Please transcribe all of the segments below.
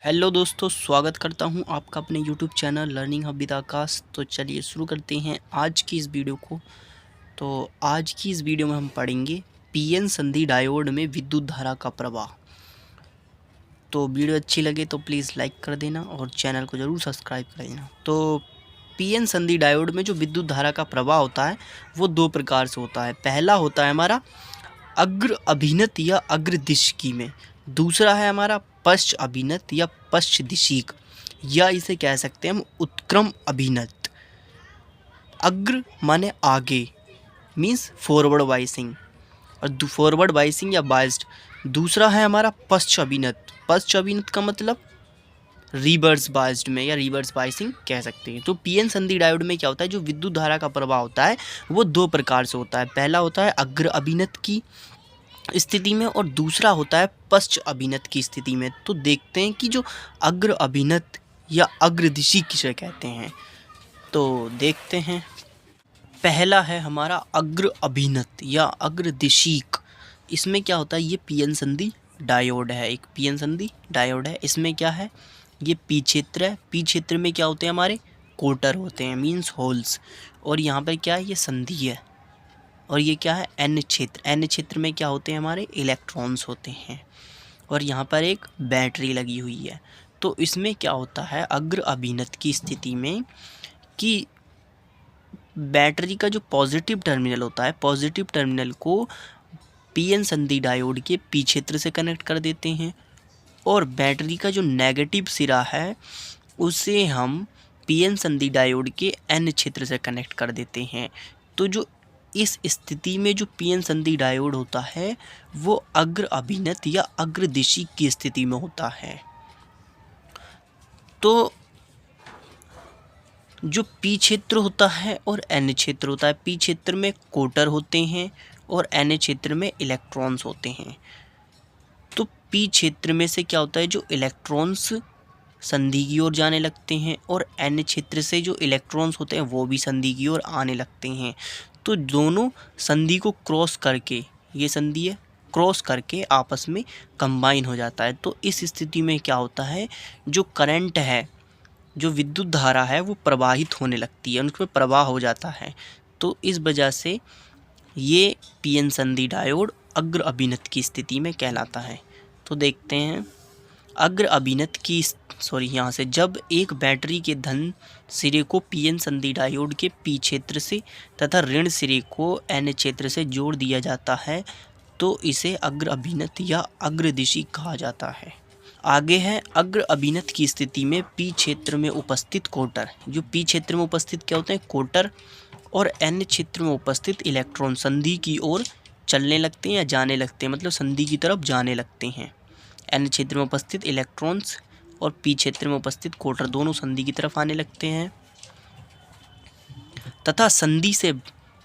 Hello दोस्तों, स्वागत करता हूं आपका अपने YouTube channel learning hub with Aakash. तो चलिए शुरू करते हैं आज की इस वीडियो को। तो आज की इस वीडियो में हम पढ़ेंगे पीएन संधि डायोड में विद्युत धारा का प्रवाह। तो वीडियो अच्छी लगे तो प्लीज़ लाइक कर देना और चैनल को ज़रूर सब्सक्राइब कर देना। तो पीएन संधि डायोड में जो विद्युत धारा का प्रवाह होता है वो दो प्रकार से होता है। पहला होता है हमारा अग्र अभिनत या अग्रदिशिकी में, दूसरा है हमारा पश्च अभिनत या पश्च दिशीक, या इसे कह सकते हैं हम उत्क्रम अभिनत। अग्र माने आगे, मीन्स फॉरवर्ड बाइसिंग, और फॉरवर्ड बाइसिंग या बाइस्ड। दूसरा है हमारा पश्च अभिनत। पश्च अभिनत का मतलब रिवर्स बाइस्ड में या रिवर्स बाइसिंग कह सकते हैं। तो पीएन संधि डायोड में क्या होता है, जो विद्युत धारा का प्रवाह होता है वो दो प्रकार से होता है। पहला होता है अग्र अभिनत की स्थिति में और दूसरा होता है पश्च अभिनत की स्थिति में। तो देखते हैं कि जो अग्र अभिनत या अग्रदिशी किसे कहते हैं। तो देखते हैं, पहला है हमारा अग्र अभिनत या अग्रदिशीक। इसमें क्या होता है, ये पीएन संधि डायोड है, एक पीएन संधि डायोड है। इसमें क्या है, ये पी क्षेत्र है। पी क्षेत्र में क्या होते हैं, हमारे कोटर होते हैं, मीन्स होल्स। और यहाँ पर क्या है, ये संधि है। और ये क्या है, एन क्षेत्र। एन क्षेत्र में क्या होते हैं, हमारे इलेक्ट्रॉन्स होते हैं। और यहाँ पर एक बैटरी लगी हुई है। तो इसमें क्या होता है अग्र अभिनत की स्थिति में कि बैटरी का जो पॉजिटिव टर्मिनल होता है, पॉजिटिव टर्मिनल को पीएन संधि डायोड के पी क्षेत्र से कनेक्ट कर देते हैं, और बैटरी का जो नेगेटिव सिरा है उसे हम पीएन संधि डायोड के एन क्षेत्र से कनेक्ट कर देते हैं। तो जो इस स्थिति में जो पीएन संधि डायोड होता है वो अग्र अभिनत या अग्रदिशी की स्थिति में होता है। तो जो पी क्षेत्र होता है और एन क्षेत्र होता है, पी क्षेत्र में कोटर होते हैं और एन क्षेत्र में इलेक्ट्रॉन्स होते हैं। तो पी क्षेत्र में से क्या होता है, जो इलेक्ट्रॉन्स संधि की ओर जाने लगते हैं और एन क्षेत्र से जो इलेक्ट्रॉन्स होते हैं वो भी संधि की ओर आने लगते हैं। तो दोनों संधि को क्रॉस करके, ये संधि है, क्रॉस करके आपस में कंबाइन हो जाता है। तो इस स्थिति में क्या होता है, जो करंट है, जो विद्युत धारा है वो प्रवाहित होने लगती है, उनमें प्रवाह हो जाता है। तो इस वजह से ये पीएन संधि डायोड अग्र अभिनत की स्थिति में कहलाता है। तो देखते हैं अग्र अभिनत की यहाँ से जब एक बैटरी के धन सिरे को पीएन संधि डायोड के पी क्षेत्र से तथा ऋण सिरे को एन क्षेत्र से जोड़ दिया जाता है तो इसे अग्र अभिनत या अग्रदिशी कहा जाता है। आगे है अग्र अभिनत की स्थिति में पी क्षेत्र में उपस्थित कोटर। जो पी क्षेत्र में उपस्थित क्या होते हैं, कोटर, और एन क्षेत्र में उपस्थित इलेक्ट्रॉन संधि की ओर चलने लगते हैं या जाने लगते हैं, मतलब संधि की तरफ जाने लगते हैं। एन क्षेत्र में उपस्थित इलेक्ट्रॉन्स और पी क्षेत्र में उपस्थित कोटर दोनों संधि की तरफ आने लगते हैं तथा संधि से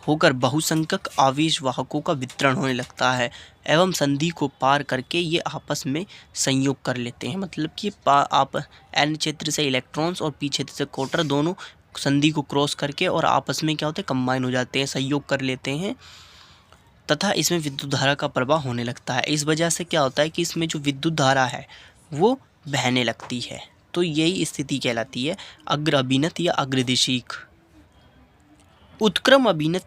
होकर बहुसंख्यक आवेश वाहकों का वितरण होने लगता है एवं संधि को पार करके ये आपस में संयोग कर लेते हैं। मतलब कि आप एन क्षेत्र से इलेक्ट्रॉन्स और पी क्षेत्र से कोटर दोनों संधि को क्रॉस करके और आपस में क्या होते हैं, कंबाइन हो जाते हैं, संयोग कर लेते हैं तथा इसमें विद्युत धारा का प्रवाह होने लगता है। इस वजह से क्या होता है कि इसमें जो विद्युत धारा है वो बहने लगती है। तो यही स्थिति कहलाती है अग्र अभिनत या अग्रदिशीक। उत्क्रम अभिनत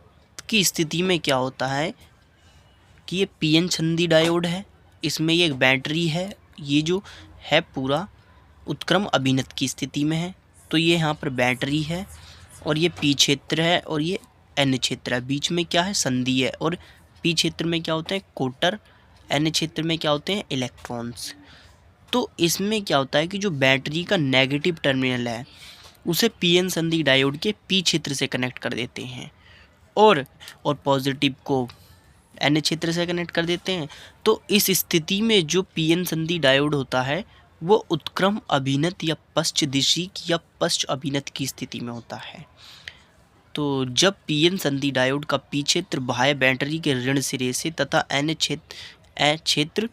की स्थिति में क्या होता है कि ये पीएन संधि डायोड है, इसमें ये एक बैटरी है, ये जो है पूरा उत्क्रम अभिनत की स्थिति में है। तो ये यहाँ पर बैटरी है और ये पी क्षेत्र है और ये एन क्षेत्र है, बीच में क्या है, संधि है। और पी क्षेत्र में क्या होते हैं, कोटर, एन क्षेत्र में क्या होते हैं, इलेक्ट्रॉन्स। तो इसमें क्या होता है कि जो बैटरी का नेगेटिव टर्मिनल है उसे पीएन संधि डायोड के पी क्षेत्र से कनेक्ट कर देते हैं और पॉजिटिव को एन क्षेत्र से कनेक्ट कर देते हैं। तो इस स्थिति में जो पीएन संधि डायोड होता है वो उत्क्रम अभिनत या पश्च दिशीक या पश्च अभिनत की स्थिति में होता है। तो जब पीएन संधि डायोड का पी क्षेत्र बाह्य बैटरी के ऋण सिरे से तथा एन क्षेत्र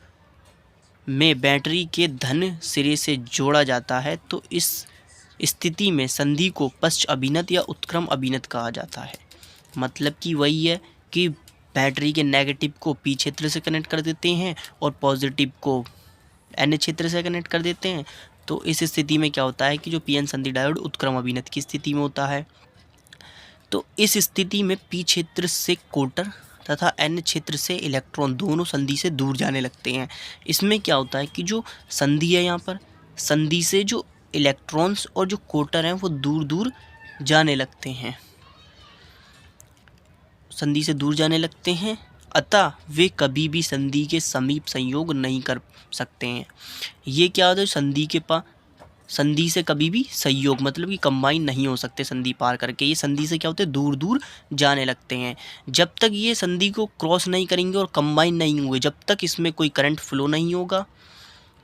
में बैटरी के धन सिरे से जोड़ा जाता है तो इस स्थिति में संधि को पश्च अभिनत या उत्क्रम अभिनत कहा जाता है। मतलब कि वही है कि बैटरी के नेगेटिव को पी क्षेत्र से कनेक्ट कर देते हैं और पॉजिटिव को एन क्षेत्र से कनेक्ट कर देते हैं। तो इस स्थिति में क्या होता है कि जो पीएन संधि डायोड उत्क्रम अभिनत की स्थिति में होता है। तो इस स्थिति में पी क्षेत्र से कोटर तथा एन क्षेत्र से इलेक्ट्रॉन दोनों संधि से दूर जाने लगते हैं। इसमें क्या होता है कि जो संधि है यहाँ पर, संधि से जो इलेक्ट्रॉन्स और जो कोटर हैं वो दूर दूर जाने लगते हैं, संधि से दूर जाने लगते हैं, अतः वे कभी भी संधि के समीप संयोग नहीं कर सकते हैं। ये क्या होता है, संधि से कभी भी संयोग मतलब कि कंबाइन नहीं हो सकते संधि पार करके। ये संधि से क्या होते हैं, दूर दूर जाने लगते हैं। जब तक ये संधि को क्रॉस नहीं करेंगे और कंबाइन नहीं हुए, जब तक इसमें कोई करंट फ्लो नहीं होगा।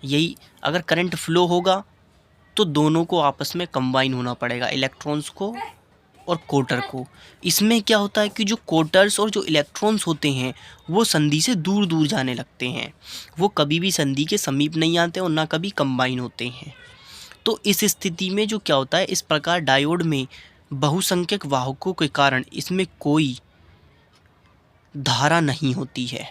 यही अगर करंट फ्लो होगा तो दोनों को आपस में कंबाइन होना पड़ेगा, इलेक्ट्रॉन्स को और कोटर को। इसमें क्या होता है कि जो कोटर्स और जो इलेक्ट्रॉन्स होते हैं वो संधि से दूर दूर जाने लगते हैं, वो कभी भी संधि के समीप नहीं आते और ना कभी कंबाइन होते हैं। तो इस स्थिति में जो क्या होता है, इस प्रकार डायोड में बहुसंख्यक वाहकों के कारण इसमें कोई धारा नहीं होती है।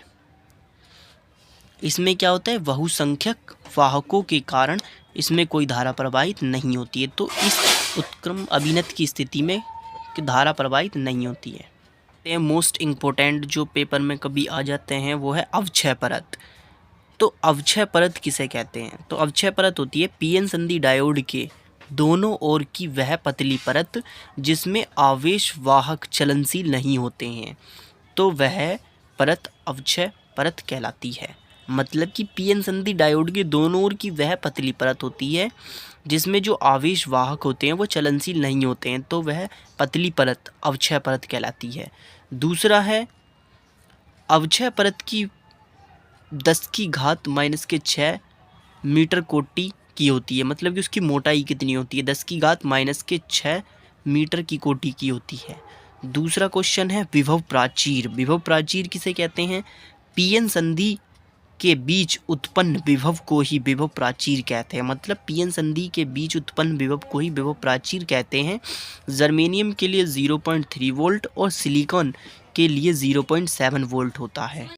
इसमें क्या होता है, बहुसंख्यक वाहकों के कारण इसमें कोई धारा प्रवाहित नहीं होती है। तो इस उत्क्रम अभिनत की स्थिति में धारा प्रवाहित नहीं होती है। मोस्ट इम्पोर्टेंट जो पेपर में कभी आ जाते हैं वो है अवक्षय परत। तो अवक्षय परत किसे कहते हैं, तो अवक्षय परत होती है पीएन संधि डायोड के दोनों ओर की वह पतली परत जिसमें आवेश वाहक चलनशील नहीं होते हैं, तो वह परत अवक्षय परत कहलाती है। मतलब कि पीएन संधि डायोड के दोनों ओर की वह पतली परत होती है जिसमें जो आवेश वाहक होते हैं वो चलनशील नहीं होते हैं, तो वह पतली परत अवक्षय परत कहलाती है। दूसरा है अवक्षय परत की 10⁻⁻6 मीटर कोटि की होती है। मतलब कि उसकी मोटाई कितनी होती है, 10⁻⁻6 मीटर की कोटि की होती है। दूसरा क्वेश्चन है विभव प्राचीर। विभव प्राचीर किसे कहते हैं, पीएन संधि के बीच उत्पन्न विभव को ही विभव प्राचीर कहते हैं। मतलब पीएन संधि के बीच उत्पन्न विभव को ही विभव प्राचीर कहते हैं। जर्मेनियम के लिए 0.3 वोल्ट और सिलिकॉन के लिए 0.7 वोल्ट होता है।